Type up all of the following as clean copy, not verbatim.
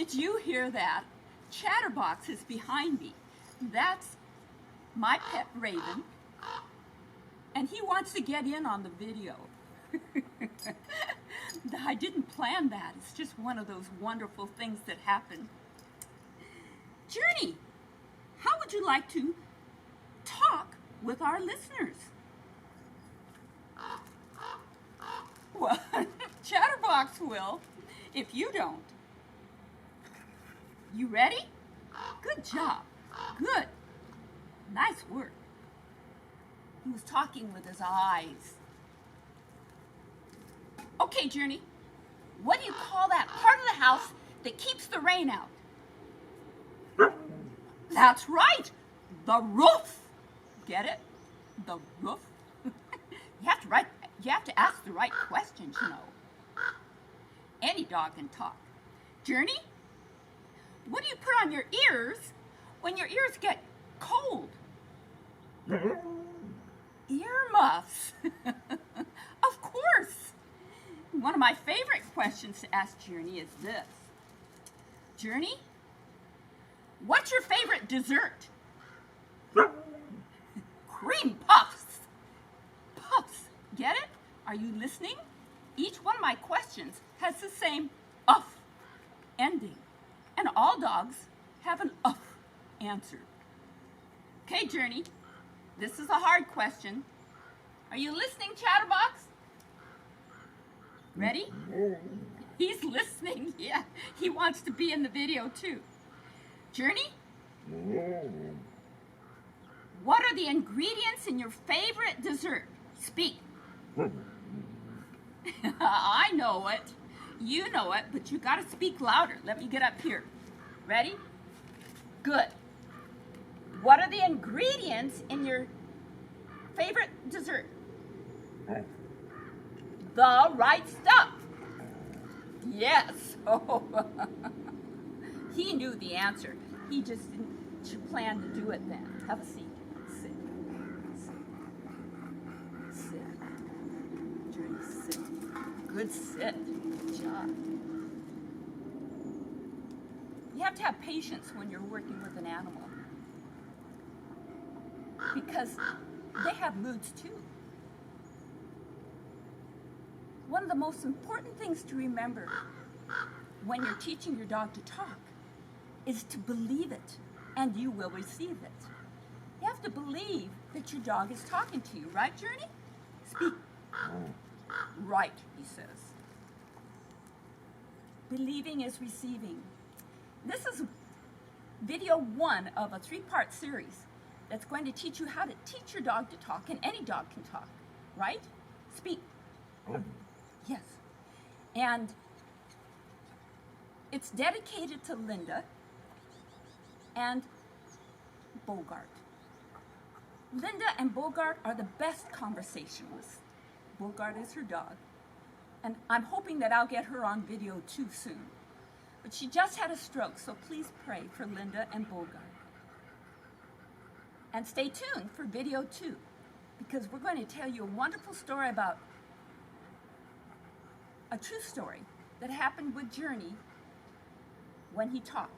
Did you hear that? Chatterbox is behind me. That's my pet raven, and he wants to get in on the video. I didn't plan that. It's just one of those wonderful things that happen. Journey, how would you like to talk with our listeners? Well, Chatterbox will, if you don't. You ready? Good job. Good. Nice work. He was talking with his eyes. Okay, Journey, what do you call that part of the house that keeps the rain out? That's right, the roof. Get it? The roof. You have to ask the right questions, you know. Any dog can talk. Journey, what do you put on your ears when your ears get cold? Earmuffs. Of course. One of my favorite questions to ask Journey is this. Journey, what's your favorite dessert? Cream puffs. Puffs. Get it? Are you listening? Each one of my questions has the same uff ending. And all dogs have an uff answer. Okay, Journey, this is a hard question. Are you listening, Chatterbox? Ready? He's listening, yeah. He wants to be in the video too. Journey? What are the ingredients in your favorite dessert? Speak. I know it. You know it, but you gotta speak louder. Let me get up here. Ready? Good. What are the ingredients in your favorite dessert? The right stuff. Yes. Oh. He knew the answer. He just didn't plan to do it then. Have a seat. Sit. Sit. Sit. Journey, sit. Good sit. Good job. You have to have patience when you're working with an animal, because they have moods too. One of the most important things to remember when you're teaching your dog to talk is to believe it, and you will receive it. You have to believe that your dog is talking to you, right, Journey? Speak. Right, he says. Believing is receiving. This is video 1 of a 3-part series that's going to teach you how to teach your dog to talk, and any dog can talk, right? Speak. Yes. And it's dedicated to Linda and Bogart. Linda and Bogart are the best conversationalists. Bogart is her dog. And I'm hoping that I'll get her on video too soon. But she just had a stroke, so please pray for Linda and Bogart. And stay tuned for video 2, because we're going to tell you a wonderful story about a true story that happened with Journey when he talked.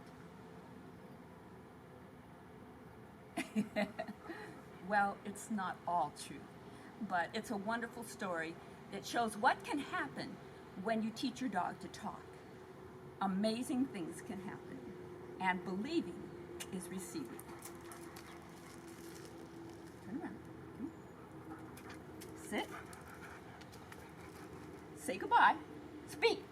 Well, it's not all true, but it's a wonderful story that shows what can happen when you teach your dog to talk. Amazing things can happen, and believing is receiving. Turn around. Sit. Say goodbye. Speak.